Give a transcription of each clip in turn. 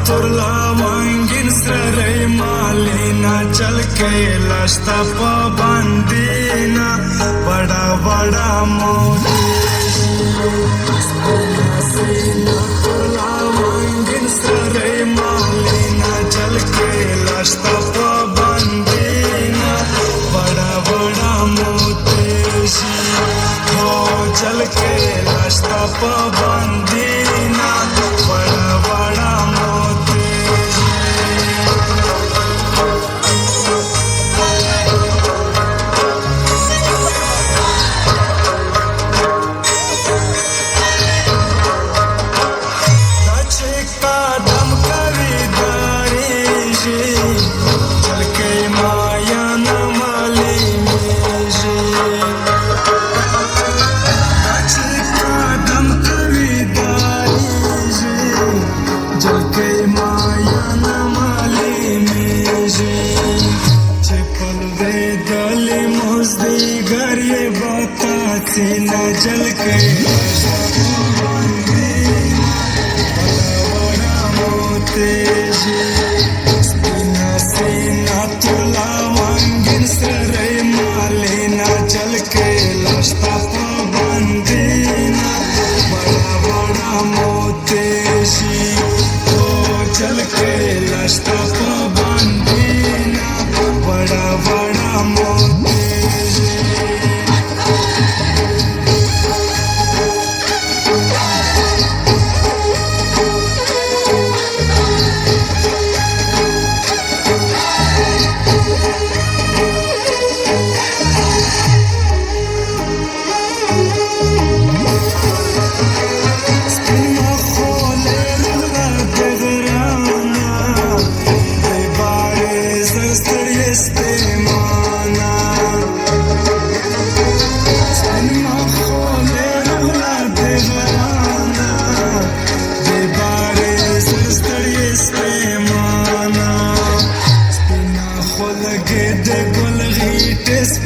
तुरला वांगिन सरे मालिना चल के लश्ता पाबंदीना बड़ा बड़ा मोती तुरला वांगिन सरे मालिना चल के लश्ता पाबंदीना बड़ा बड़ा मोती हो चल के लश्ता पाबंदीना बड़ा बड़ा मोती सीना जल के बड़ा मोते सीना सीना तुला वांगिन सरे मालिना चल के लश्ता पाबंदीना बड़ा बड़ा मोते तो चल के लश्ता पाबंदीना बड़ा बड़ा मोते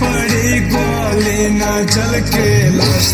पड़ी गोली ना चल के लाश